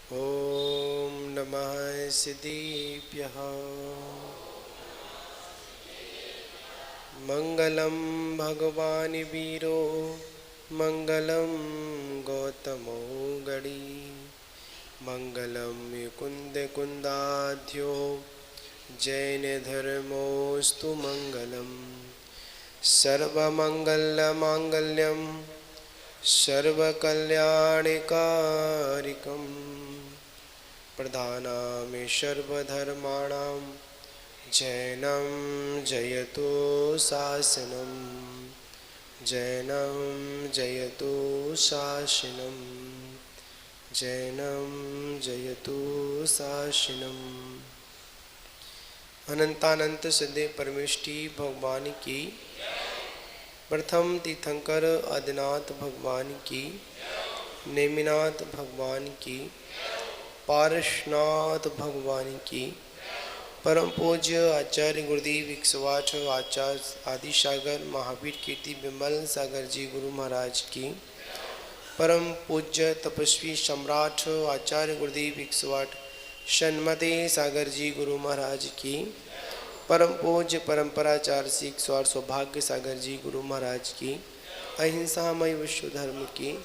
ॐ नमः सिद्धेभ्यः। मङ्गलं भगवान् वीरो मङ्गलं गौतमो गणी मङ्गलं मुकुन्दकुन्दाढ्यो जैनधर्मोऽस्तु मङ्गलम् सर्वमङ्गलमाङ्गल्यं सर्वकल्याणकारिकम् प्रधानामि सर्वधर्माणां जैनं जयतु शासनं जैनं जयतु शासनं जैनं जयतु शासनम्। अनंतानंत सिद्धे परमेष्टि भगवान की, प्रथम तीर्थंकर आदिनाथ भगवान की, नेमिनाथ भगवान की, पारसनाथ भगवान की, परम पूज्य आचार्य गुरुदेव विक्सवाच आचार्य आदि सागर महावीर कीर्ति विमल सागर जी गुरु महाराज की, परम पूज्य तपस्वी सम्राट आचार्य गुरुदेव विक्सवाट सन्मते सागर जी गुरु महाराज की, परम पूज्य परंपराचार्य सिख स्वार सौभाग्य सागर जी गुरु महाराज की, अहिंसामय विश्व धर्म की,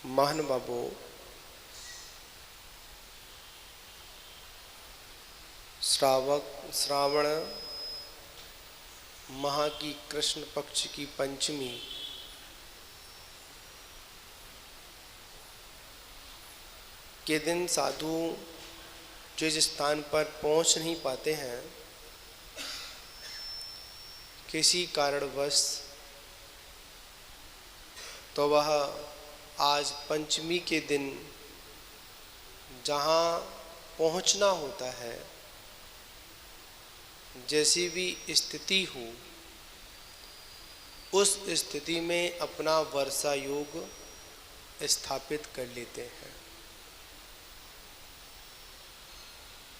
महान बाबू श्रावण माह की कृष्ण पक्ष की पंचमी के दिन साधु जिस स्थान पर पहुंच नहीं पाते हैं, किसी कारणवश, तो वह आज पंचमी के दिन जहां पहुंचना होता है, जैसी भी स्थिति हो, उस स्थिति में अपना वर्षा योग स्थापित कर लेते हैं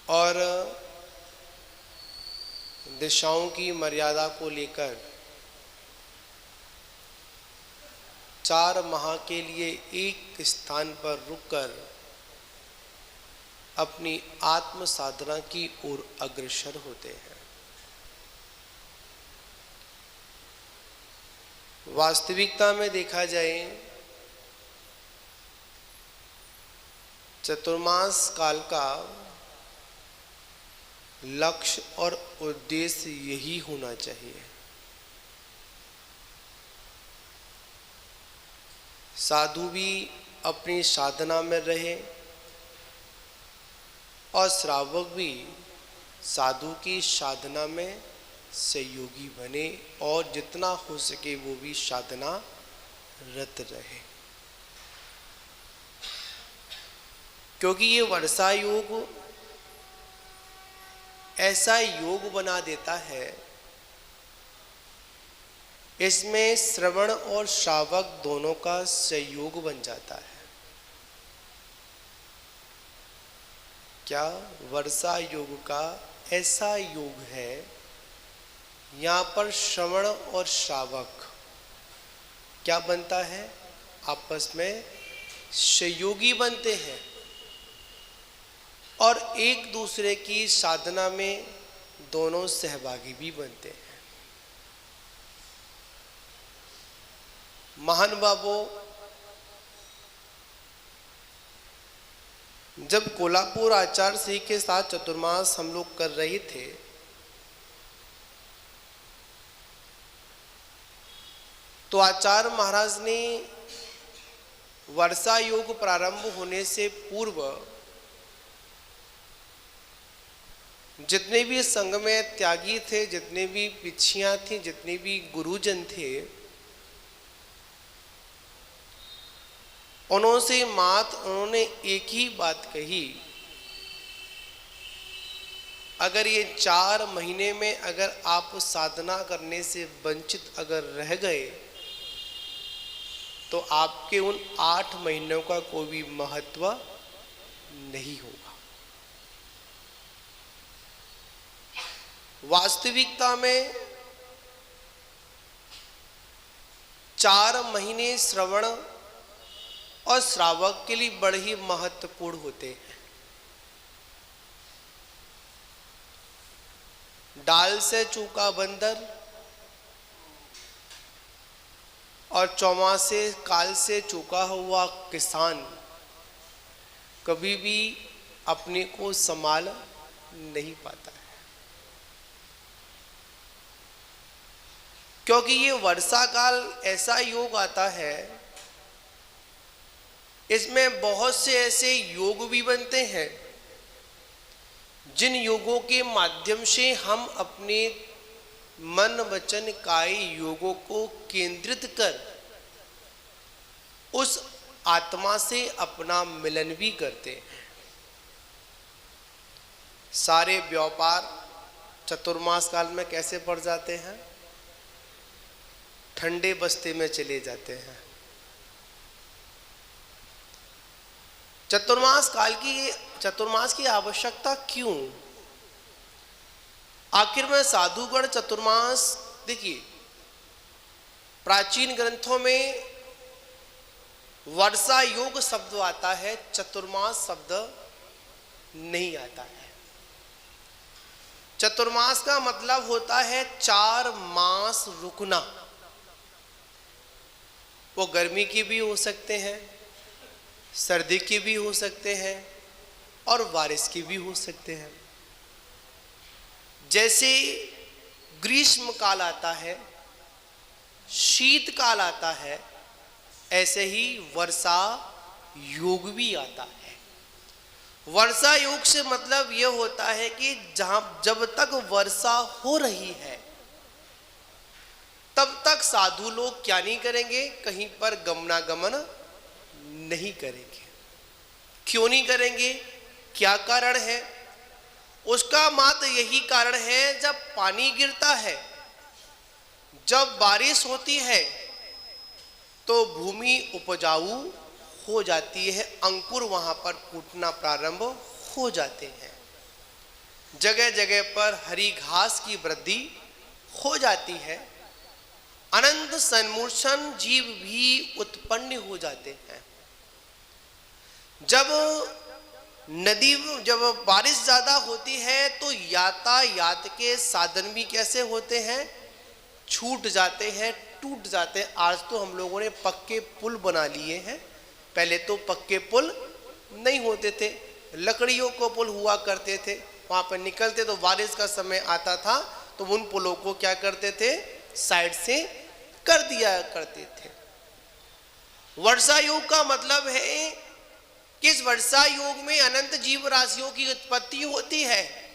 और दिशाओं की मर्यादा को लेकर 4 माह के लिए एक स्थान पर रुककर अपनी आत्म साधना की ओर अग्रसर होते हैं। वास्तविकता में देखा जाए, चतुर्मास काल का लक्ष्य और उद्देश्य यही होना चाहिए। साधु भी अपनी साधना में रहे और श्रावक भी साधु की साधना में सहयोगी बने और जितना हो सके वो भी साधना रत रहे, क्योंकि ये वर्षा योग ऐसा योग बना देता है, इसमें श्रवण और श्रावक दोनों का सहयोग बन जाता है। क्या वर्षा योग का ऐसा योग है, यहाँ पर श्रवण और श्रावक क्या बनता है, आपस में सहयोगी बनते हैं और एक दूसरे की साधना में दोनों सहभागी भी बनते हैं। महान बाबू जब कोल्हापुर आचार्य श्री के साथ चतुर्मास हम लोग कर रहे थे, तो आचार्य महाराज ने वर्षा योग प्रारंभ होने से पूर्व जितने भी संघ में त्यागी थे, जितने भी पिछियां थी, जितने भी गुरुजन थे, उन्होंने एक ही बात कही, अगर ये 4 महीने में अगर आप साधना करने से वंचित अगर रह गए, तो आपके उन 8 महीनों का कोई भी महत्व नहीं होगा। वास्तविकता में 4 महीने श्रवण और श्रावक के लिए बड़े ही महत्वपूर्ण होते हैं। डाल से चूका बंदर और चौमासे काल से चूका हुआ किसान कभी भी अपने को संभाल नहीं पाता है, क्योंकि ये वर्षा काल ऐसा योग आता है, इसमें बहुत से ऐसे योग भी बनते हैं जिन योगों के माध्यम से हम अपने मन वचन काय योगों को केंद्रित कर उस आत्मा से अपना मिलन भी करते हैं। सारे व्यापार चतुर्मास काल में कैसे पड़ जाते हैं? ठंडे बस्ते में चले जाते हैं। चतुर्मास की आवश्यकता क्यों? आखिर में साधुगण चतुर्मास, देखिए प्राचीन ग्रंथों में वर्षा योग शब्द आता है, चतुर्मास शब्द नहीं आता है। चतुर्मास का मतलब होता है 4 मास रुकना। वो गर्मी की भी हो सकते हैं, सर्दी के भी हो सकते हैं और बारिश के भी हो सकते हैं। जैसे ग्रीष्म काल आता है, शीत काल आता है, ऐसे ही वर्षा योग भी आता है। वर्षा योग से मतलब यह होता है कि जब तक वर्षा हो रही है तब तक साधु लोग क्या नहीं करेंगे? कहीं पर गमनागमन नहीं करेंगे। क्यों नहीं करेंगे? क्या कारण है? उसका मात्र यही कारण है, जब पानी गिरता है, जब बारिश होती है तो भूमि उपजाऊ हो जाती है, अंकुर वहां पर फूटना प्रारंभ हो जाते हैं, जगह जगह पर हरी घास की वृद्धि हो जाती है, अनंत सन्मूर्छन जीव भी उत्पन्न हो जाते हैं। जब बारिश ज्यादा होती है तो यातायात के साधन भी कैसे होते हैं? छूट जाते हैं, टूट जाते हैं। आज तो हम लोगों ने पक्के पुल बना लिए हैं, पहले तो पक्के पुल नहीं होते थे, लकड़ियों को पुल हुआ करते थे। वहां पर निकलते तो बारिश का समय आता था तो उन पुलों को क्या करते थे? साइड से कर दिया करते थे। वर्षा योग का मतलब है कि इस वर्षा योग में अनंत जीव राशियों की उत्पत्ति होती है।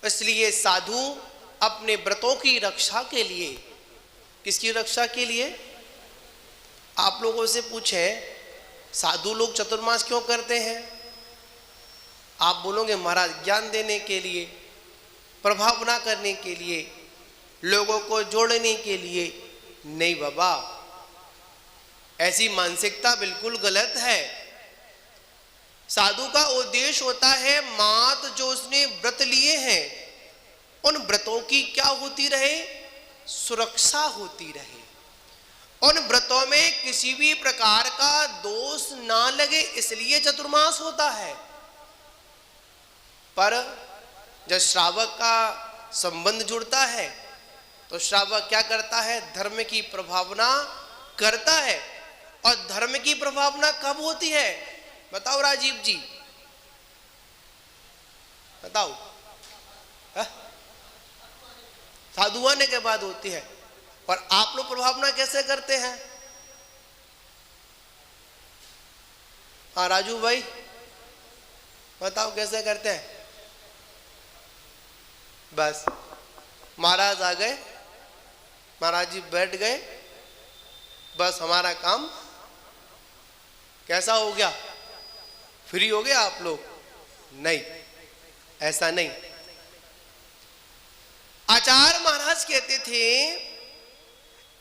इसलिए साधु अपने व्रतों की रक्षा के लिए, किसकी रक्षा के लिए? आप लोगों से पूछे, साधु लोग चतुर्मास क्यों करते हैं? आप बोलोगे महाराज ज्ञान देने के लिए, प्रभाव न करने के लिए, लोगों को जोड़ने के लिए। नहीं बाबा, ऐसी मानसिकता बिल्कुल गलत है। साधु का उद्देश्य होता है मात जो उसने व्रत लिए हैं उन व्रतों की क्या होती रहे? सुरक्षा होती रहे, उन व्रतों में किसी भी प्रकार का दोष ना लगे, इसलिए चतुर्मास होता है। पर जब श्रावक का संबंध जुड़ता है तो श्रावक क्या करता है? धर्म की प्रभावना करता है। और धर्म की प्रभावना कब होती है? बताओ राजीव जी, बताओ। साधु आने के बाद होती है। पर आप लोग प्रभावना कैसे करते हैं? हाँ राजू भाई बताओ कैसे करते हैं? बस महाराज आ गए, महाराज जी बैठ गए, बस हमारा काम कैसा हो गया? फ्री हो गया आप लोग? नहीं, ऐसा नहीं। आचार्य महाराज कहते थे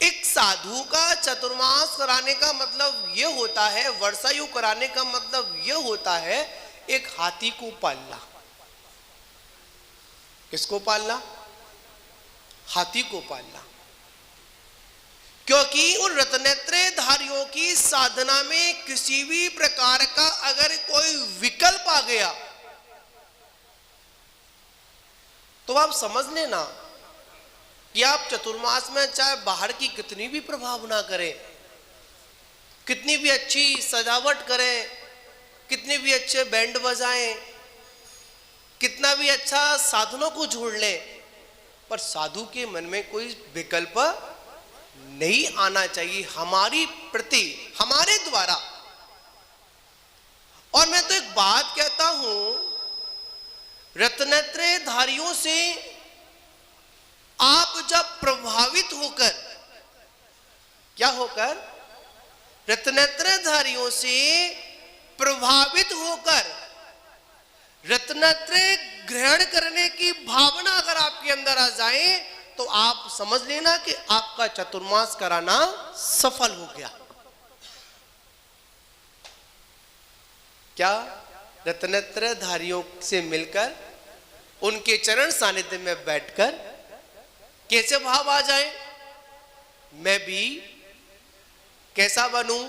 एक साधु का चतुर्मास कराने का मतलब यह होता है, वर्षायु कराने का मतलब यह होता है एक हाथी को पालना। किसको पालना? हाथी को पालना। क्योंकि उन रत्नेत्रधारियों की साधना में किसी भी प्रकार का अगर कोई विकल्प आ गया तो आप समझ लेना कि आप चतुर्मास में चाहे बाहर की कितनी भी प्रभाव ना करें, कितनी भी अच्छी सजावट करें, कितने भी अच्छे बैंड बजाएं, कितना भी अच्छा साधनों को जोड़ लें, पर साधु के मन में कोई विकल्प नहीं आना चाहिए हमारी प्रति, हमारे द्वारा। और मैं तो एक बात कहता हूं, रत्नेत्रधारियों से आप जब प्रभावित होकर, क्या होकर, रत्नेत्रधारियों से प्रभावित होकर रत्नत्रय ग्रहण करने की भावना अगर आपके अंदर आ जाए तो आप समझ लेना कि आपका चतुर्मास कराना सफल हो गया। क्या रत्नत्रयधारियों से मिलकर उनके चरण सानिध्य में बैठकर कैसे भाव आ जाए, मैं भी कैसा बनूं,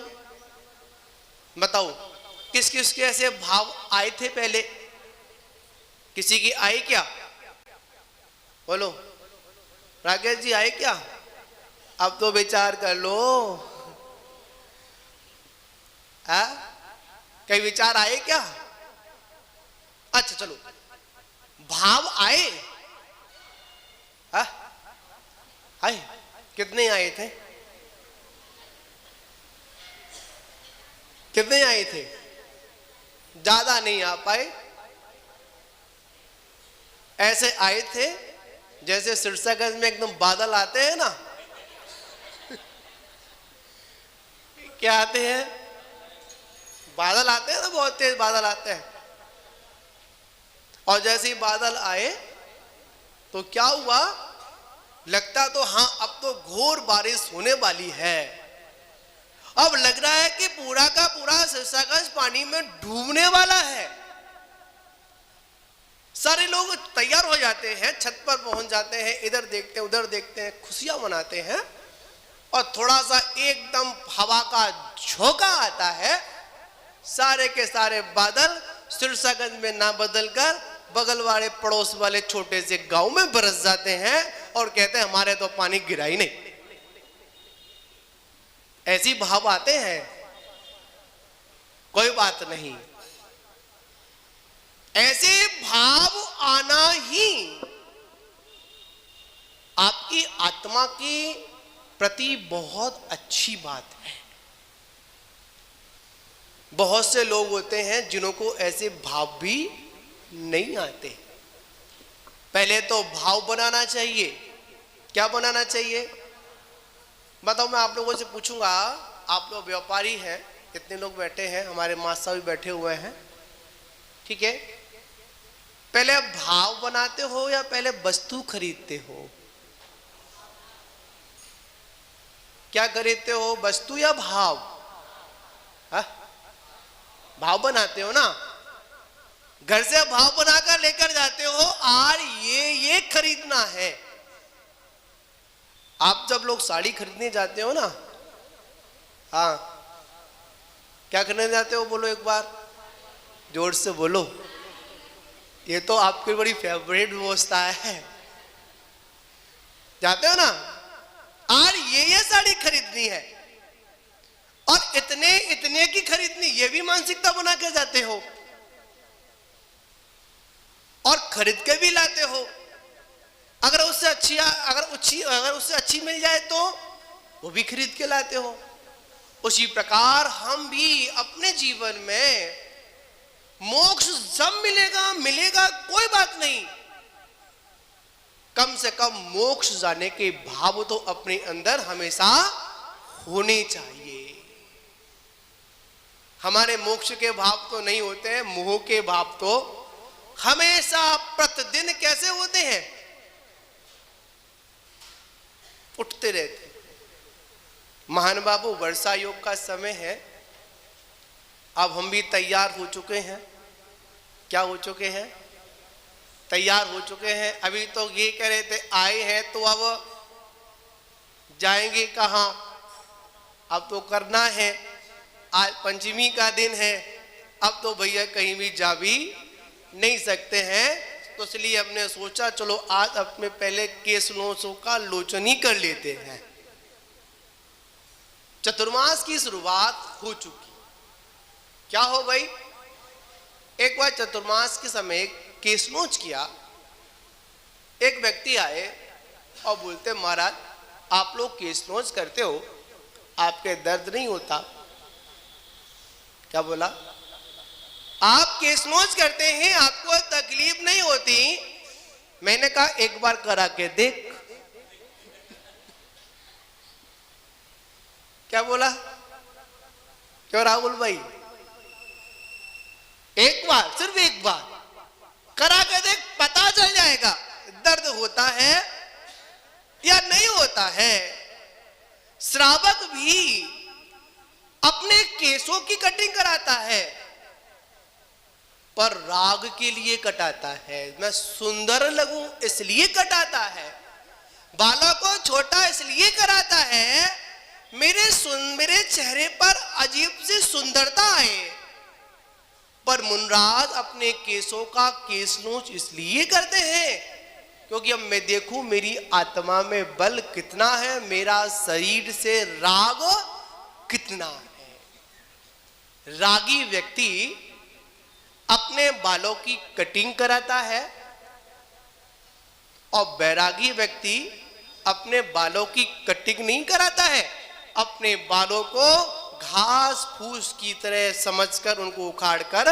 बताओ किस किस के ऐसे भाव आए थे पहले, किसी की आए क्या, बोलो राकेश जी आए क्या? अब तो विचार कर लो, कई विचार आए क्या? अच्छा चलो, भाव आए, आए, कितने आए थे, कितने आए थे? ज्यादा नहीं आ पाए, ऐसे आए थे जैसे सिरसागंज में एकदम बादल आते हैं ना क्या आते हैं, बादल आते हैं ना, बहुत तेज बादल आते हैं। और जैसे ही बादल आए तो क्या हुआ, लगता तो हाँ अब तो घोर बारिश होने वाली है। अब लग रहा है कि पूरा का पूरा सिरसागंज पानी में डूबने वाला है। सारे लोग तैयार हो जाते हैं, छत पर पहुंच जाते हैं, इधर देखते हैं उधर देखते हैं, खुशियां मनाते हैं। और थोड़ा सा एकदम हवा का झोंका आता है, सारे के सारे बादल सिरसागंज में ना बदलकर बगल वाले पड़ोस वाले छोटे से गांव में बरस जाते हैं और कहते हैं हमारे तो पानी गिरा ही नहीं। ऐसी भाव आते हैं, कोई बात नहीं, ऐसे भाव आना ही आपकी आत्मा के प्रति बहुत अच्छी बात है। बहुत से लोग होते हैं जिन्हों को ऐसे भाव भी नहीं आते। पहले तो भाव बनाना चाहिए। क्या बनाना चाहिए बताओ, मैं आप लोगों से पूछूंगा, आप लोग व्यापारी हैं, कितने लोग बैठे हैं, हमारे मास्टर भी बैठे हुए हैं, ठीक है, पहले भाव बनाते हो या पहले वस्तु खरीदते हो? क्या खरीदते हो, वस्तु या भाव? भाव बनाते हो ना, घर से भाव बनाकर लेकर जाते हो, और ये खरीदना है। आप जब लोग साड़ी खरीदने जाते हो ना, हाँ, क्या खरीदने जाते हो, बोलो एक बार जोर से बोलो। ये तो आपकी बड़ी फेवरेट व्यवस्था है, जाते हो ना, और ये साड़ी खरीदनी है और इतने इतने की खरीदनी, ये भी मानसिकता बना के जाते हो और खरीद के भी लाते हो। अगर उससे अच्छी मिल जाए तो वो भी खरीद के लाते हो। उसी प्रकार हम भी अपने जीवन में मोक्ष जब मिलेगा कोई बात नहीं, कम से कम मोक्ष जाने के भाव तो अपने अंदर हमेशा होने चाहिए। हमारे मोक्ष के भाव तो नहीं होते हैं, मोह के भाव तो हमेशा प्रतिदिन कैसे होते हैं, उठते रहते। महान बाबू, वर्षा योग का समय है, अब हम भी तैयार हो चुके हैं। क्या हो चुके हैं? तैयार हो चुके हैं। अभी तो ये कह रहे थे आए हैं, तो अब जाएंगे कहाँ? अब तो करना है, आज पंचमी का दिन है, अब तो भैया कहीं भी जा भी नहीं सकते हैं। तो इसलिए हमने सोचा चलो आज अपने पहले केस नोसों का लोचन ही कर लेते हैं। चतुर्मास की शुरुआत हो चुकी। क्या हो गई? एक बार चतुर्मास के समय केस नोच किया। एक व्यक्ति आए और बोलते महाराज आप लोग केस नोच करते हो, आपके दर्द नहीं होता? क्या बोला? आप केस नोच करते हैं, आपको तकलीफ नहीं होती? मैंने कहा एक बार करा के देख। क्या बोला? क्यों राहुल भाई? एक बार, सिर्फ एक बार करा के देख, पता चल जाएगा दर्द होता है या नहीं होता है। श्रावक भी अपने केसों की कटिंग कराता है, पर राग के लिए कटाता है। मैं सुंदर लगूं इसलिए कटाता है, बालों को छोटा इसलिए कराता है, मेरे चेहरे पर अजीब सी सुंदरता आए। पर मुनराज अपने केसों का केस नोच इसलिए करते हैं क्योंकि अब मैं देखूं मेरी आत्मा में बल कितना है, मेरा शरीर से राग कितना है। रागी व्यक्ति अपने बालों की कटिंग कराता है और बैरागी व्यक्ति अपने बालों की कटिंग नहीं कराता है, अपने बालों को घास फूस की तरह समझकर उनको उखाड़कर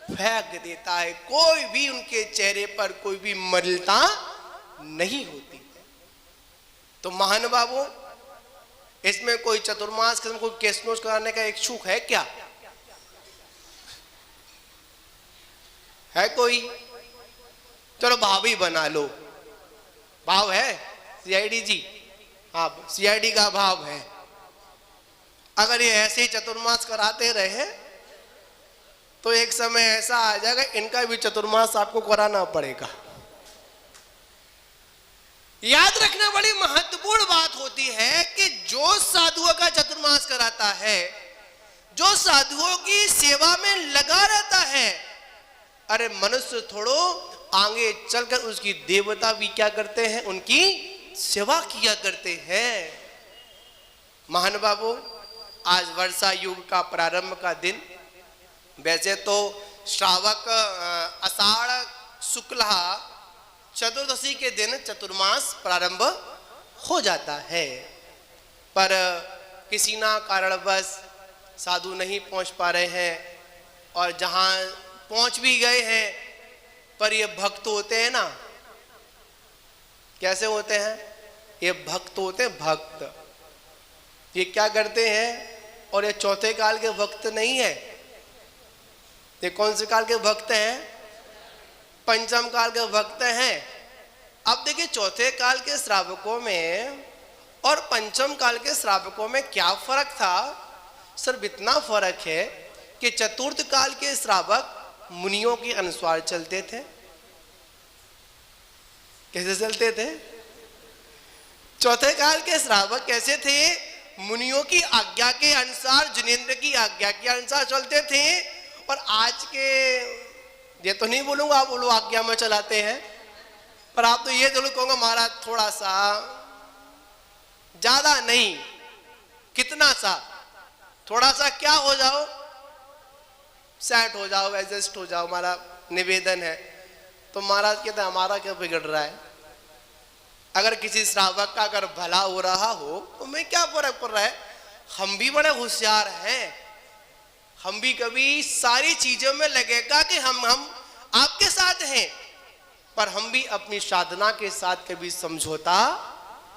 फेंक देता है। कोई भी उनके चेहरे पर कोई भी मलिनता नहीं होती। तो महानुभावों, इसमें कोई चतुर्मास के कोई केस नोच कराने का इच्छुक है क्या? है कोई? चलो भाव ही बना लो। भाव है सीआईडी जी? हाँ, सीआईडी का भाव है। अगर ये ऐसे ही चतुर्मास कराते रहे तो एक समय ऐसा आ जाएगा इनका भी चतुर्मास आपको कराना पड़ेगा। याद रखना बड़ी महत्वपूर्ण बात होती है कि जो साधुओं का चतुर्मास कराता है, जो साधुओं की सेवा में लगा रहता है, अरे मनुष्य थोड़ो आगे चलकर उसकी देवता भी क्या करते हैं, उनकी सेवा किया करते हैं। महानुभावों, आज वर्षा युग का प्रारंभ का दिन, वैसे तो श्रावक आषाढ़ शुक्ल चतुर्दशी के दिन चतुर्मास प्रारंभ हो जाता है, पर किसी ना कारणवश साधु नहीं पहुंच पा रहे हैं, और जहां पहुंच भी गए हैं पर ये भक्त होते हैं ना, कैसे होते हैं ये भक्त होते हैं, भक्त ये क्या करते हैं, और ये चौथे काल के भक्त नहीं है। ये कौन से काल के भक्त हैं? पंचम काल के भक्त हैं। अब देखिए चौथे काल के श्रावकों में और पंचम काल के श्रावकों में क्या फर्क था? सिर्फ इतना फर्क है कि चतुर्थ काल के श्रावक मुनियों के अनुसार चलते थे। कैसे चलते थे? चौथे काल के श्रावक कैसे थे? मुनियों की आज्ञा के अनुसार, जिनेंद्र की आज्ञा के अनुसार चलते थे। और आज के, ये तो नहीं बोलूंगा आप बोलो आज्ञा में चलाते हैं, पर आप तो ये जरूर कहूंगा महाराज थोड़ा सा, ज्यादा नहीं, कितना सा, थोड़ा सा क्या हो जाओ, सेट हो जाओ, एडजस्ट हो जाओ, हमारा निवेदन है। तो महाराज कहते हैं हमारा क्या बिगड़ रहा है? अगर किसी श्रावक का अगर भला हो रहा हो तो मैं क्या फर्क पड़ रहा है? हम भी बड़े होशियार हैं, हम भी कभी सारी चीजों में लगेगा कि हम आपके साथ हैं, पर हम भी अपनी साधना के साथ कभी समझौता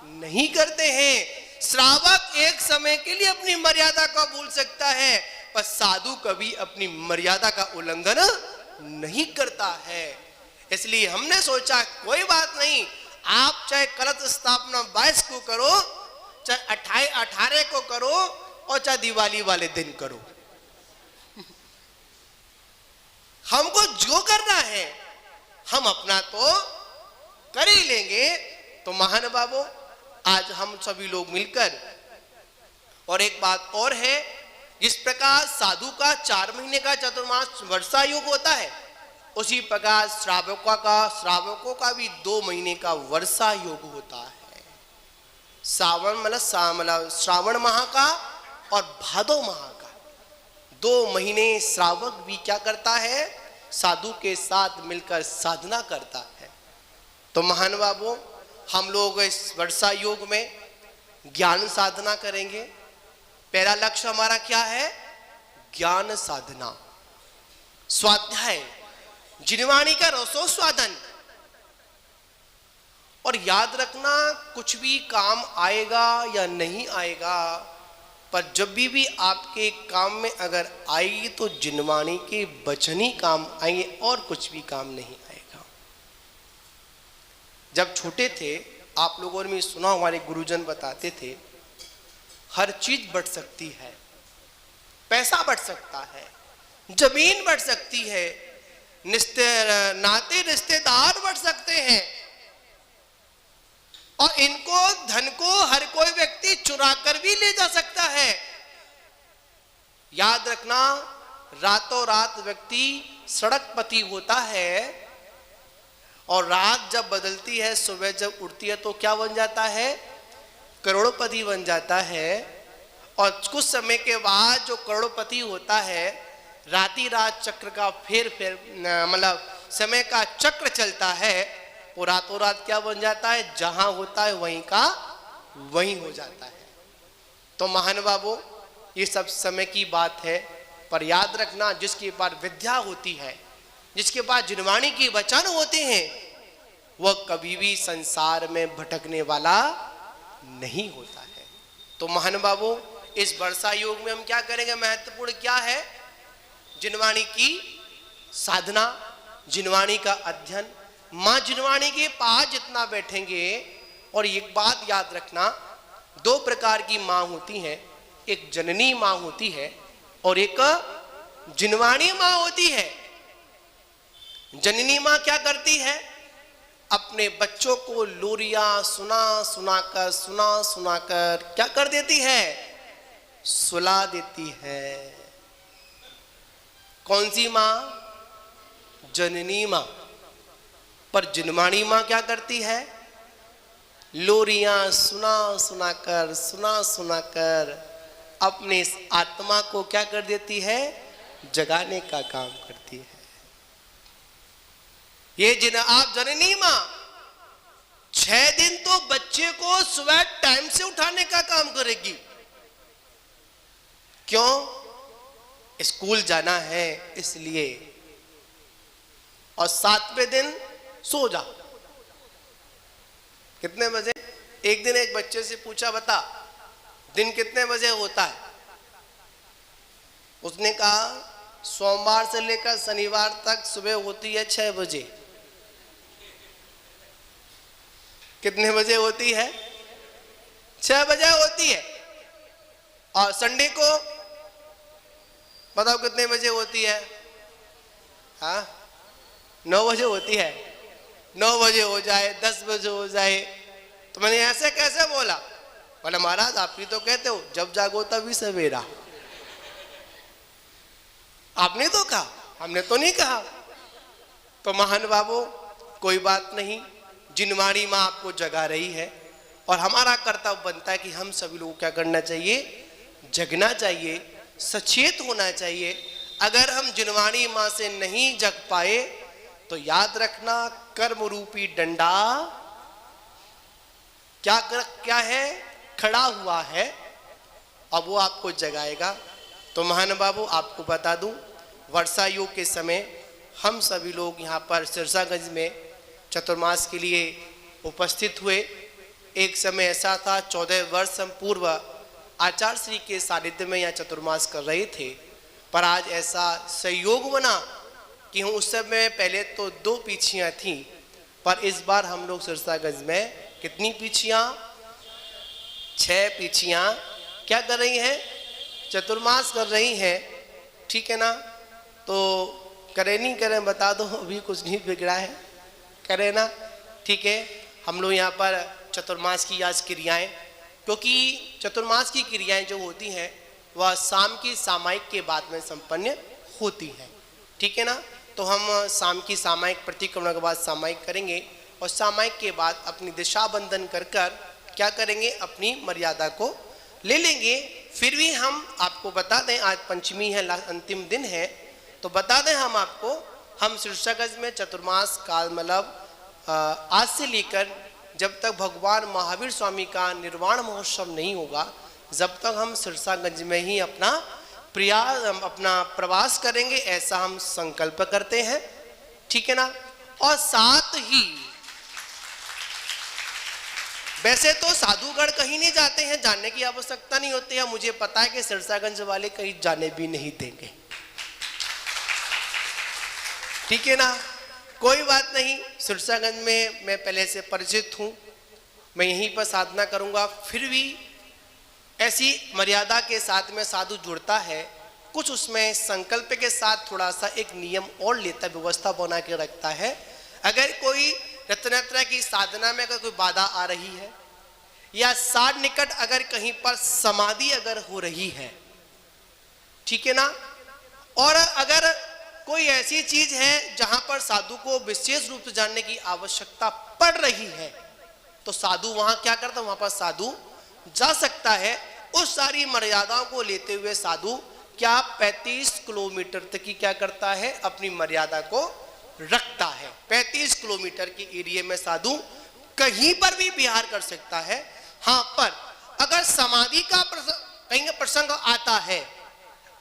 नहीं करते हैं। श्रावक एक समय के लिए अपनी मर्यादा को भूल सकता है, पर साधु कभी अपनी मर्यादा का उल्लंघन नहीं करता है। इसलिए हमने सोचा कोई बात नहीं, आप चाहे कलश स्थापना 22 को करो, चाहे 18 को करो, और चाहे दिवाली वाले दिन करो, हमको जो करना है हम अपना तो कर ही लेंगे। तो महानुभावों, आज हम सभी लोग मिलकर, और एक बात और है, जिस प्रकार साधु का 4 महीने का चतुर्मास वर्षा योग होता है, उसी प्रकार श्रावकों का भी 2 महीने का वर्षा योग होता है। श्रावण माह का और भादो माह का 2 महीने श्रावक भी क्या करता है, साधु के साथ मिलकर साधना करता है। तो महान बाबू, हम लोग इस वर्षा योग में ज्ञान साधना करेंगे। पहला लक्ष्य हमारा क्या है, ज्ञान साधना, स्वाध्याय, जिनवाणी का रसोस्वादन। और याद रखना, कुछ भी काम आएगा या नहीं आएगा, पर जब भी आपके काम में अगर आएगी तो जिनवाणी के वचन ही काम आएंगे और कुछ भी काम नहीं आएगा। जब छोटे थे, आप लोगों ने सुना, हमारे गुरुजन बताते थे, हर चीज बढ़ सकती है, पैसा बढ़ सकता है, जमीन बढ़ सकती है, नाते रिश्तेदार बढ़ सकते हैं, और इनको धन को हर कोई व्यक्ति चुरा कर भी ले जा सकता है। याद रखना, रातों रात व्यक्ति सड़कपति होता है, और रात जब बदलती है, सुबह जब उठती है तो क्या बन जाता है, करोड़पति बन जाता है। और कुछ समय के बाद जो करोड़पति होता है, राती रात चक्र का फिर समय का चक्र चलता है, वो रातों रात क्या बन जाता है, जहां होता है वहीं का वहीं हो जाता है। तो महान बाबू, ये सब समय की बात है, पर याद रखना, जिसके पास विद्या होती है, जिसके पास जिनवाणी के वचन होते हैं, वह कभी भी संसार में भटकने वाला नहीं होता है। तो महान बाबू, इस वर्षा योग में हम क्या करेंगे, महत्वपूर्ण क्या है, जिनवाणी की साधना, जिनवाणी का अध्ययन। मां जिनवाणी के पास जितना बैठेंगे, और एक बात याद रखना, 2 प्रकार की मां होती हैं, एक जननी मां होती है और एक जिनवाणी मां होती है। जननी मां क्या करती है, अपने बच्चों को लोरियां सुनाकर क्या कर देती है, सुला देती है। कौन सी मां, जननी मां। पर जिनवाणी मां क्या करती है, लोरियां सुनाकर अपने इस आत्मा को क्या कर देती है, जगाने का काम करती है। ये आप जननी मां 6 दिन तो बच्चे को सुबह टाइम से उठाने का काम करेगी। क्यों, स्कूल जाना है इसलिए। और 7वें दिन सो जा। कितने बजे? एक दिन एक बच्चे से पूछा, बता दिन कितने बजे होता है? उसने कहा सोमवार से लेकर शनिवार तक सुबह होती है 6 बजे। कितने बजे होती है? 6 बजे होती है। और संडे को बताओ कितने बजे होती है? हाँ, 9 बजे होती है। 9 बजे हो जाए, 10 बजे हो जाए। तो मैंने ऐसे कैसे बोला? बोला महाराज आप ही तो कहते हो जब जागो तभी सवेरा। आपने तो कहा, हमने तो नहीं कहा। तो महान बाबू कोई बात नहीं, जिनवाणी माँ आपको जगा रही है और हमारा कर्तव्य बनता है कि हम सभी लोगों को क्या करना चाहिए, जगना चाहिए, सचेत होना चाहिए। अगर हम जिनवाणी माँ से नहीं जग पाए तो याद रखना कर्म रूपी डंडा क्या है, खड़ा हुआ है, अब वो आपको जगाएगा। तो महान बाबू आपको बता दूं, वर्षा योग के समय हम सभी लोग यहाँ पर सिरसागंज में चतुर्मास के लिए उपस्थित हुए। एक समय ऐसा था 14 वर्ष हम पूर्व आचार्य श्री के सानिध्य में यहाँ चतुर्मास कर रहे थे, पर आज ऐसा संयोग बना कि हम उस समय पहले तो 2 पीछियाँ थीं, पर इस बार हम लोग सिरसागंज में कितनी पीछियाँ, 6 पीछियाँ क्या कर रही हैं, चतुर्मास कर रही हैं। ठीक है ना? तो करें नहीं करें बता दो, अभी कुछ नहीं बिगड़ा है, करें ना? ठीक है, हम लोग यहाँ पर चतुर्मास की आज क्रियाएं, क्योंकि चतुर्मास की क्रियाएं जो होती हैं वह शाम की सामायिक के बाद में संपन्न होती हैं। ठीक है ना। तो हम शाम की सामायिक प्रतिक्रमण के बाद सामायिक करेंगे और सामायिक के बाद अपनी दिशा बंधन कर क्या करेंगे, अपनी मर्यादा को ले लेंगे। फिर भी हम आपको बता दें, आज पंचमी है, अंतिम दिन है, तो बता दें हम आपको, हम शीर्षागंज में चतुर्मास काल मतलब आज से लेकर जब तक भगवान महावीर स्वामी का निर्वाण महोत्सव नहीं होगा, जब तक हम शीर्षागंज में ही अपना प्रवास करेंगे, ऐसा हम संकल्प करते हैं। ठीक है ना। और साथ ही वैसे तो साधुगढ़ कहीं नहीं जाते हैं, जाने की आवश्यकता नहीं होती है। मुझे पता है कि सिरसागंज वाले कहीं जाने भी नहीं देंगे। ठीक है ना। कोई बात नहीं, सिरसागंज में मैं पहले से परिचित हूं, मैं यहीं पर साधना करूंगा। फिर भी ऐसी मर्यादा के साथ में साधु जुड़ता है, कुछ उसमें संकल्प के साथ थोड़ा सा एक नियम और लेता, व्यवस्था बना के रखता है। अगर कोई रत्नयात्रा की साधना में अगर कोई बाधा आ रही है या साध निकट अगर कहीं पर समाधि अगर हो रही है, ठीक है ना, और अगर कोई ऐसी चीज है जहां पर साधु को विशेष रूप से जानने की आवश्यकता पड़ रही है, तो साधु वहां क्या करता है, वहां पर साधु जा सकता है। उस सारी मर्यादाओं को लेते हुए साधु क्या 35 किलोमीटर तक की क्या करता है, अपनी मर्यादा को रखता है। 35 किलोमीटर के एरिया में साधु कहीं पर भी विहार कर सकता है। हाँ, पर अगर समाधि का कहीं प्रसंग आता है,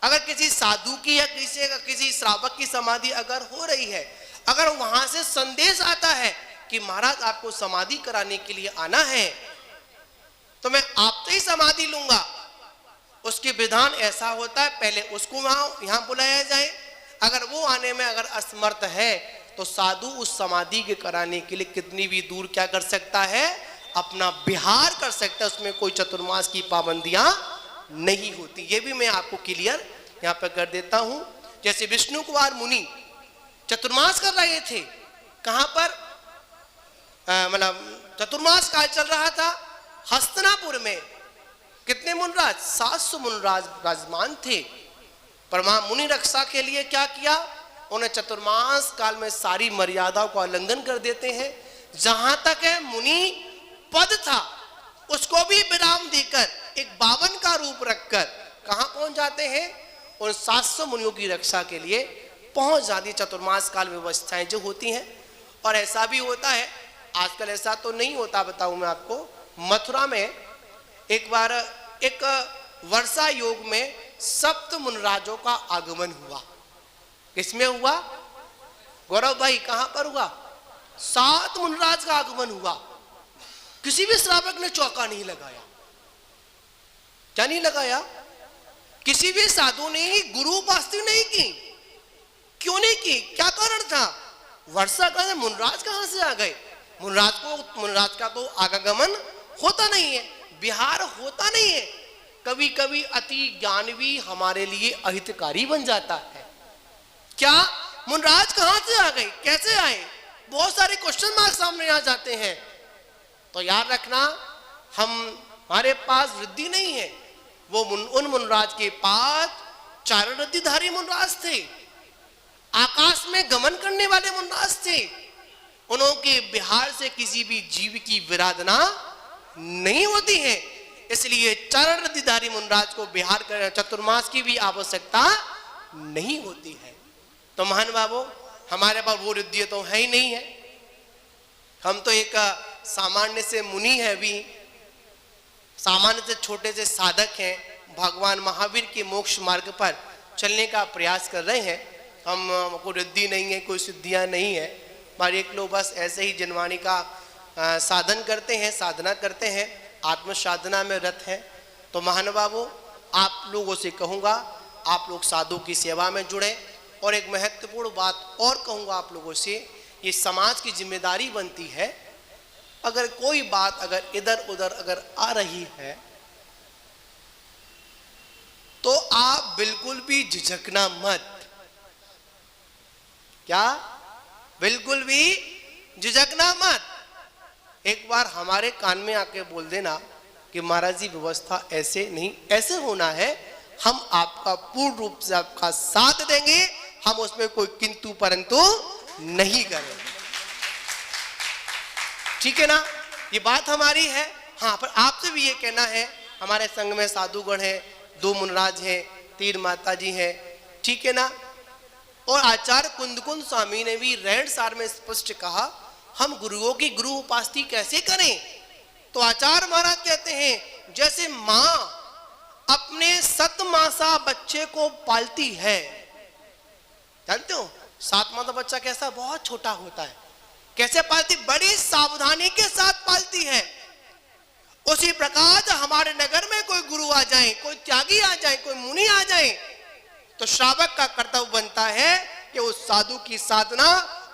अगर किसी साधु की या किसी श्रावक की समाधि अगर हो रही है, अगर वहां से संदेश आता है कि महाराज आपको समाधि कराने के लिए आना है, तो मैं आपसे ही समाधि लूंगा, उसके विधान ऐसा होता है, पहले उसको यहां बुलाया जाए। अगर वो आने में अगर असमर्थ है तो साधु उस समाधि के कराने के लिए कितनी भी दूर क्या कर सकता है, अपना विहार कर सकता है। उसमें कोई चतुर्मास की पाबंदियां नहीं होती। ये भी मैं आपको क्लियर यहाँ पर कर देता हूं। जैसे विष्णु कुमार मुनि चतुर्मास कर रहे थे, कहां पर, मतलब चतुर्मास काल चल रहा था हस्तिनापुर में। कितने मुनराज, 700 मुनराज विराजमान थे। परमा मुनि रक्षा के लिए क्या किया, उन्हें चतुर्मास काल में सारी मर्यादाओं का उल्लंघन कर देते हैं। जहां तक है मुनि पद था, उसको भी विराम देकर एक 52 का रूप रखकर कहां पहुंच जाते हैं, उन 700 मुनियों की रक्षा के लिए पहुंच जाती चतुर्मास काल व्यवस्थाएं जो होती हैं। और ऐसा भी होता है, आजकल ऐसा तो नहीं होता, बताऊं मैं आपको, मथुरा में एक बार एक वर्षा योग में सप्त मुनराजों का आगमन हुआ। किसमें हुआ गौरव भाई, कहां पर हुआ, 7 मुनराज का आगमन हुआ। किसी भी श्रावक ने चौका नहीं लगाया। क्या नहीं लगाया, किसी भी साधु ने गुरु उपासना नहीं की। क्यों नहीं की, क्या कारण था, वर्षा का मुनराज कहां से आ गए। मुनराज का तो आगमन होता नहीं है, विहार होता नहीं है। कभी कभी अति ज्ञान भी हमारे लिए अहितकारी बन जाता है। क्या मुनराज कहां से आ गए, कैसे आए, बहुत सारे क्वेश्चन मार्क सामने आ जाते हैं। तो याद रखना, हमारे पास वृद्धि नहीं है। वो उन मुनराज के पास 4 रिद्धिधारी मुनराज थे, आकाश में गमन करने वाले मुनराज थे। उनके विहार से किसी भी जीव की विराधना नहीं होती है। इसलिए 4 रिद्धिधारी मुनराज को विहार कर चतुर्मास की भी आवश्यकता नहीं होती है। तो महान बाबू, हमारे पास वो रिद्धि तो है ही नहीं है। हम तो एक सामान्य से मुनि है, भी सामान्य से छोटे से साधक हैं, भगवान महावीर के मोक्ष मार्ग पर चलने का प्रयास कर रहे हैं। हमको रिद्धि नहीं है, कोई सिद्धियां नहीं है, पर एक लोग बस ऐसे ही जनवाणी का साधन करते हैं, साधना करते हैं, आत्म साधना में रत हैं। तो महान बाबू, आप लोगों से कहूँगा, आप लोग साधु की सेवा में जुड़े। और एक महत्वपूर्ण बात और कहूँगा आप लोगों से, ये समाज की जिम्मेदारी बनती है, अगर कोई बात अगर इधर उधर अगर आ रही है तो आप बिल्कुल भी झिझकना मत। क्या, बिल्कुल भी झिझकना मत। एक बार हमारे कान में आके बोल देना कि महाराज जी व्यवस्था ऐसे नहीं, ऐसे होना है, हम आपका पूर्ण रूप से आपका साथ देंगे, हम उसमें कोई किंतु परंतु नहीं करेंगे। ठीक है ना, ये बात हमारी है। हाँ, पर आपसे भी ये कहना है, हमारे संघ में साधुगण है, 2 मुनराज हैं, 3 माता जी हैं, ठीक है ना। और आचार्य कुंदकुंद स्वामी ने भी रहन सार में स्पष्ट कहा, हम गुरुओं की गुरु उपासना कैसे करें? तो आचार्य महाराज कहते हैं, जैसे मां अपने 7 मासा बच्चे को पालती है, जानते हो 7 मासा बच्चा कैसा, बहुत छोटा होता है, कैसे पालती, बड़ी सावधानी के साथ पालती है। उसी प्रकार हमारे नगर में कोई गुरु आ जाए, कोई त्यागी आ जाए, कोई मुनि आ जाए, तो श्रावक का कर्तव्य बनता है कि उस साधु की साधना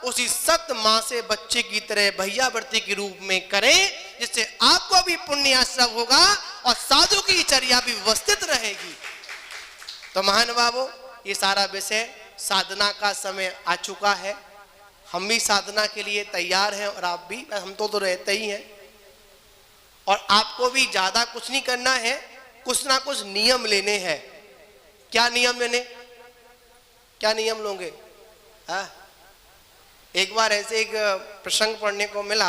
उसी 7 माह से बच्चे की तरह भैयावर्ती के रूप में करें, जिससे आपको भी पुण्य आश्रव होगा और साधु की चर्या भी व्यवस्थित रहेगी। तो महानुभावों, ये सारा विषय साधना का समय आ चुका है। हम भी साधना के लिए तैयार हैं और आप भी, हम तो रहते ही हैं। और आपको भी ज्यादा कुछ नहीं करना है, कुछ ना कुछ नियम लेने हैं। क्या नियम लेने, क्या नियम लोगे? एक बार ऐसे एक प्रसंग पढ़ने को मिला,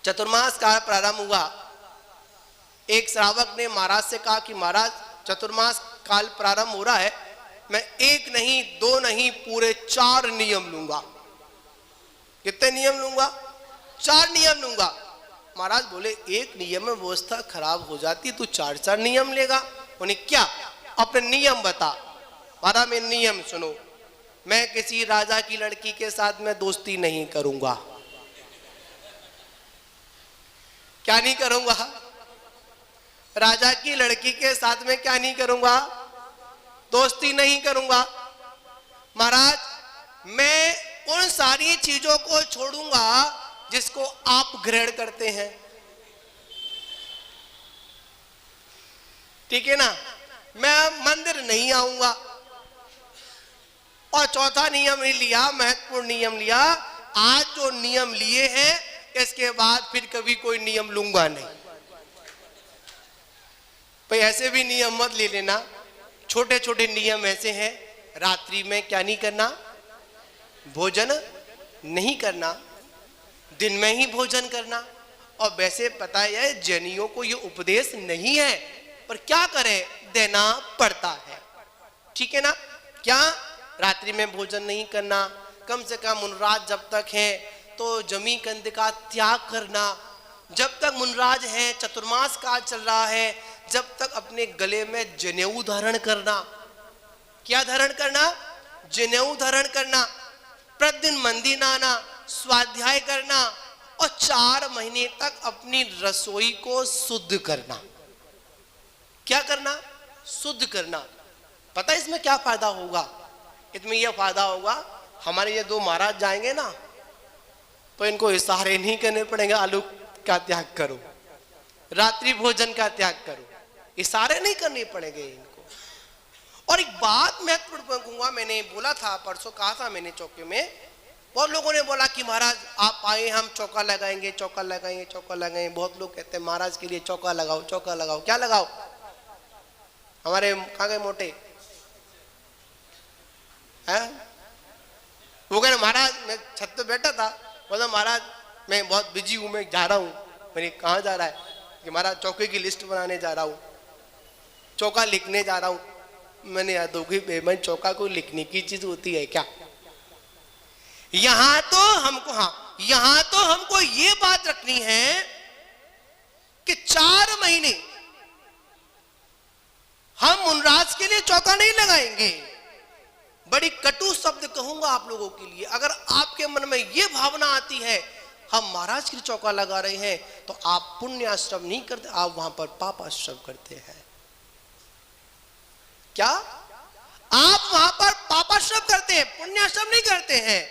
चतुर्मास काल प्रारंभ हुआ। एक श्रावक ने महाराज से कहा कि महाराज चतुर्मास काल प्रारंभ हो रहा है, मैं 1 नहीं 2 नहीं पूरे 4 नियम लूंगा। कितने नियम लूंगा? 4 नियम लूंगा। महाराज बोले, 1 नियम में व्यवस्था खराब हो जाती, तू 4 नियम लेगा? उन्हें क्या, अपने नियम बता। महाराज में नियम सुनो, मैं किसी राजा की लड़की के साथ में दोस्ती नहीं करूंगा। क्या नहीं करूंगा? राजा की लड़की के साथ में क्या नहीं करूंगा? दोस्ती नहीं करूंगा। महाराज, मैं उन सारी चीजों को छोड़ूंगा जिसको आप ग्रहण करते हैं, ठीक है ना। मैं मंदिर नहीं आऊंगा। और चौथा नियम नहीं लिया, महत्वपूर्ण नियम लिया, आज जो नियम लिए हैं इसके बाद फिर कभी कोई नियम लूंगा नहीं। भाई ऐसे भी नियम मत ले लेना। छोटे छोटे नियम ऐसे हैं, रात्रि में क्या नहीं करना, भोजन नहीं करना, दिन में ही भोजन करना। और वैसे पता है जैनियों को ये उपदेश नहीं है, पर क्या करें, देना पड़ता है, ठीक है ना। क्या, रात्रि में भोजन नहीं करना, कम से कम मुनराज जब तक है तो जमी कंद का त्याग करना, जब तक मुनराज है, चतुर्मास काल चल रहा है, जब तक अपने गले में जनेऊ धारण करना। क्या धारण करना? जनेऊ धारण करना। प्रतिदिन मंदिर आना, स्वाध्याय करना और 4 महीने तक अपनी रसोई को शुद्ध करना। क्या करना? शुद्ध करना। पता है इसमें क्या फायदा होगा? इसमें यह फायदा होगा, हमारे ये 2 महाराज जाएंगे ना, तो इनको इशारे नहीं करने पड़ेंगे, आलू का त्याग करो, रात्रि भोजन का त्याग करो, इशारे नहीं करने पड़ेंगे इनको। और एक बात महत्वपूर्ण कहूंगा, मैंने बोला था, परसों कहा था मैंने चौके में, बहुत लोगों ने बोला कि महाराज आप आए, हम चौका लगाएंगे, चौका लगाएंगे, चौका लगाएंगे। बहुत लोग कहते हैं महाराज के लिए चौका लगाओ, चौका लगाओ। क्या लगाओ? हमारे कहाँ गए मोटे हैं? वो कह रहे महाराज, मैं छत पे बैठा था, बोला महाराज मैं बहुत बिजी हूँ, मैं जा रहा हूँ। मैंने कहाँ जा रहा है? कि महाराज चौके की लिस्ट बनाने जा रहा हूँ, चौका लिखने जा रहा हूँ। मैंने याद होगी बेमन, चौका कोई लिखने की चीज होती है क्या? यहां तो हमको, हाँ यहां तो हमको ये बात रखनी है कि 4 महीने हम मुनराज के लिए चौका नहीं लगाएंगे। बड़ी कटु शब्द कहूंगा आप लोगों के लिए, अगर आपके मन में यह भावना आती है हम महाराज के लिए चौका लगा रहे हैं, तो आप पुण्य आश्रम नहीं करते, आप वहां पर पाप आश्रम करते हैं। क्या आप वहां पर पापाश्रम करते हैं, पुण्याश्रम नहीं करते हैं?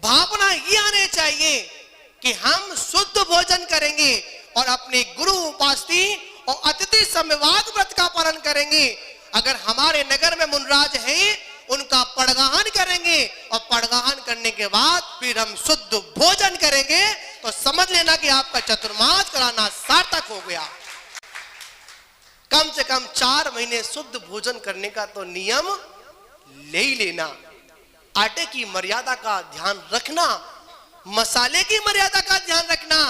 भावना ये आने चाहिए कि हम शुद्ध भोजन करेंगे और अपने गुरु उपासती और अतिथि सम्यवाद व्रत का पालन करेंगे। अगर हमारे नगर में मुनराज हैं, उनका पड़गाहन करेंगे और पड़गाहन करने के बाद फिर हम शुद्ध भोजन करेंगे, तो समझ लेना कि आपका चतुर्मास कराना सार्थक हो गया। कम से कम 4 महीने शुद्ध भोजन करने का तो नियम ले ही लेना। आटे की मर्यादा का ध्यान रखना, मसाले की मर्यादा का ध्यान रखना।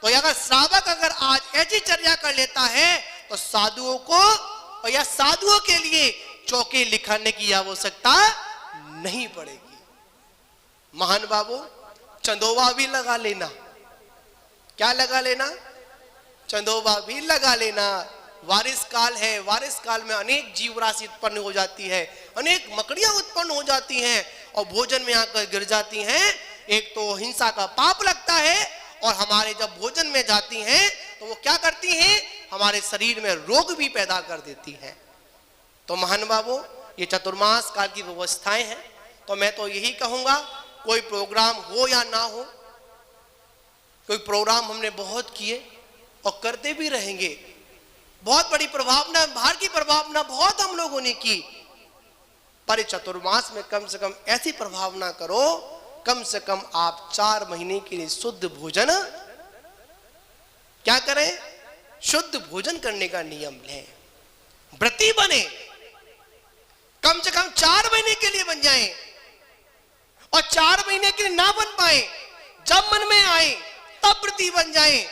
तो अगर श्रावक अगर आज ऐसी चर्या कर लेता है तो साधुओं को या साधुओं के लिए चौके लिखाने की आवश्यकता नहीं पड़ेगी। महान बाबू, चंदोवा भी लगा लेना। क्या लगा लेना? चंदोवा भी लगा लेना। वारिस काल है, वारिस काल में अनेक जीव राशि उत्पन्न हो जाती है, अनेक मकड़ियां उत्पन्न हो जाती हैं और भोजन में आकर गिर जाती हैं। एक तो हिंसा का पाप लगता है और हमारे जब भोजन में जाती हैं तो वो क्या करती हैं? हमारे शरीर में रोग भी पैदा कर देती हैं। तो महान बाबू, ये चतुर्मास काल की व्यवस्थाएं हैं। तो मैं तो यही कहूंगा, कोई प्रोग्राम हो या ना हो, कोई प्रोग्राम हमने बहुत किए और करते भी रहेंगे। बहुत बड़ी प्रभावना, बाहर की प्रभावना बहुत हम लोगों ने की, पर चतुर्मास में कम से कम ऐसी प्रभावना करो, कम से कम आप 4 महीने के लिए शुद्ध भोजन क्या करें? शुद्ध भोजन करने का नियम लें, व्रती बने, कम से कम 4 महीने के लिए बन जाएं। और 4 महीने के लिए ना बन पाए, जब मन में आए तब व्रती बन जाएं।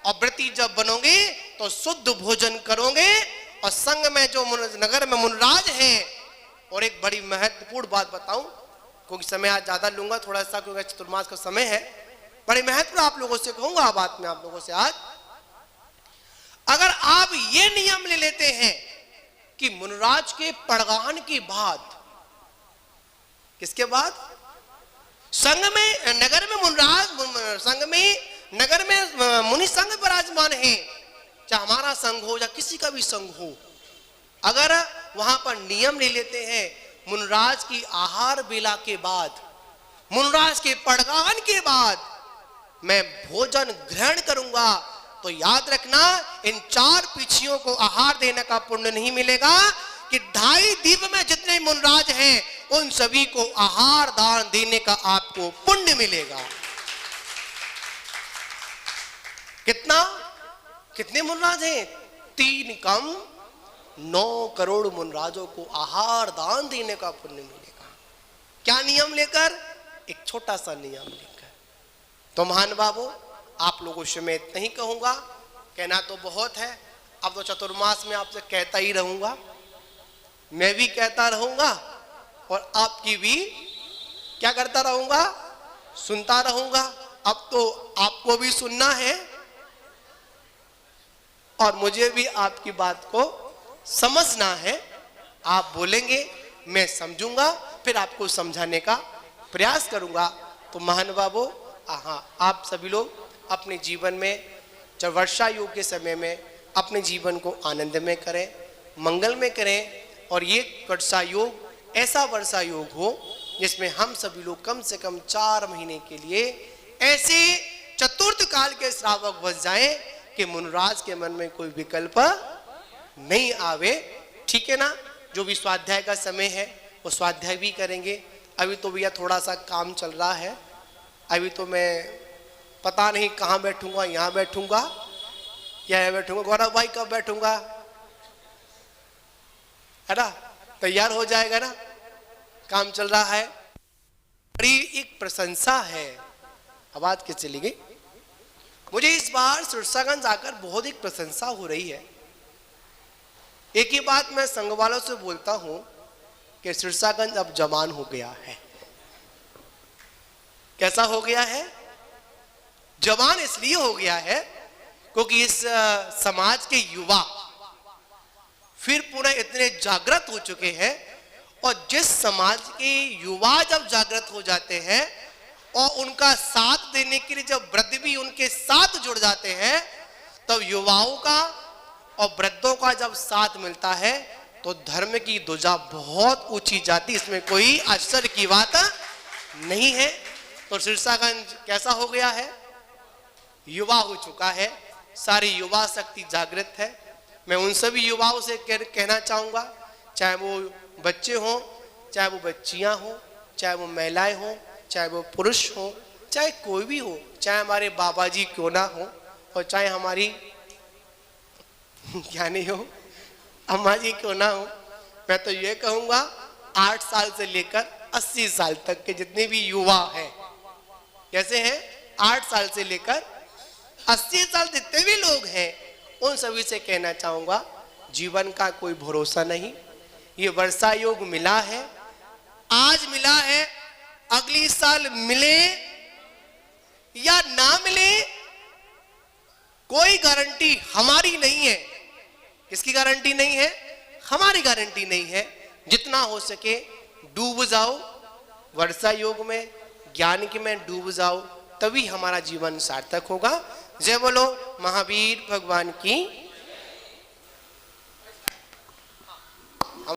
और व्रती जब बनोगे तो शुद्ध भोजन करोगे। और संग में जो नगर में मुनराज हैं, और एक बड़ी महत्वपूर्ण बात बताऊं, क्योंकि समय आज ज्यादा लूंगा थोड़ा सा, क्योंकि चतुर्मास का समय है, बड़ी महत्वपूर्ण आप लोगों से कहूंगा बात में आप लोगों से आज। अगर आप ये नियम ले लेते हैं कि मुनराज के पड़गान के बाद, किसके बाद? संग में नगर में मुनराज, संग में नगर में मुनि संघ विराजमान है, चाहे हमारा संघ हो या किसी का भी संघ हो, अगर वहां पर नियम ले लेते हैं मुनराज की आहार बेला के बाद, मुनराज के पड़गान के बाद मैं भोजन ग्रहण करूंगा, तो याद रखना इन 4 पीछियों को आहार देने का पुण्य नहीं मिलेगा कि 2.5 द्वीप में जितने मुनराज हैं उन सभी को आहार दान देने का आपको पुण्य मिलेगा। कितने मुनराज हैं? 3 कम 9 करोड़ मुनराजों को आहार दान देने का पुण्य मिलेगा। क्या नियम लेकर? एक छोटा सा नियम लेकर। तो महान बाबू, आप लोगों से मैं इतना ही कहूंगा, कहना तो बहुत है, अब तो चतुर्मास में आपसे कहता ही रहूंगा, मैं भी कहता रहूंगा और आपकी भी क्या करता रहूंगा? सुनता रहूंगा। अब तो आपको भी सुनना है और मुझे भी आपकी बात को समझना है। आप बोलेंगे, मैं समझूंगा, फिर आपको समझाने का प्रयास करूंगा। तो महान बाबू, आप सभी लोग अपने जीवन में जब वर्षा योग के समय में अपने जीवन को आनंद में करें, मंगल में करें, और ये वर्षा योग ऐसा वर्षा योग हो जिसमें हम सभी लोग कम से कम 4 महीने के लिए ऐसे चतुर्थ काल के श्रावक बस जाएं कि मुनराज के मन में कोई विकल्प नहीं आवे। ठीक है ना? जो भी स्वाध्याय का समय है वो स्वाध्याय भी करेंगे। अभी तो भैया थोड़ा सा काम चल रहा है, अभी तो मैं पता नहीं कहाँ बैठूंगा, यहाँ बैठूंगा या यहाँ बैठूंगा। गौरव भाई कब बैठूंगा? है ना? तैयार हो जाएगा ना? काम चल रहा है। बड़ी एक प्रशंसा है। आवाज किस चली गई? मुझे इस बार सिरसागंज आकर बहुत एक प्रशंसा हो रही है। एक ही बात मैं संघ वालों से बोलता हूं कि सिरसागंज अब जवान हो गया है। कैसा हो गया है? जवान इसलिए हो गया है क्योंकि इस समाज के युवा फिर पुनः इतने जागृत हो चुके हैं। और जिस समाज के युवा जब जागृत हो जाते हैं और उनका साथ देने के लिए जब वृद्ध भी उनके साथ जुड़ जाते हैं, तब युवाओं का और वृद्धों का जब साथ मिलता है तो धर्म की ध्वजा बहुत ऊंची जाती, इसमें कोई आश्चर्य की बात नहीं है। तो सिरसागंज कैसा हो गया है? युवा हो चुका है, सारी युवा शक्ति जागृत है। मैं उन सभी युवाओं से कहना चाहूंगा, चाहे वो बच्चे हों, चाहे वो बच्चियां हों, चाहे वो महिलाएं हों, चाहे वो पुरुष हों, चाहे कोई भी हो, चाहे हमारे बाबा जी क्यों ना हो और चाहे हमारी क्या नहीं हो, अम्मा जी क्यों ना हो, मैं तो ये कहूंगा 8 साल से लेकर 80 साल तक के जितने भी युवा हैं, कैसे हैं, 8 साल से लेकर 80 साल जितने भी लोग हैं, उन सभी से कहना चाहूंगा जीवन का कोई भरोसा नहीं। ये वर्षा योग मिला है, आज मिला है, अगली साल मिले या ना मिले कोई गारंटी हमारी नहीं है। किसकी गारंटी नहीं है? हमारी गारंटी नहीं है। जितना हो सके डूब जाओ वर्षा योग में, ज्ञान के में डूब जाओ, तभी हमारा जीवन सार्थक होगा। जय बोलो महावीर भगवान की।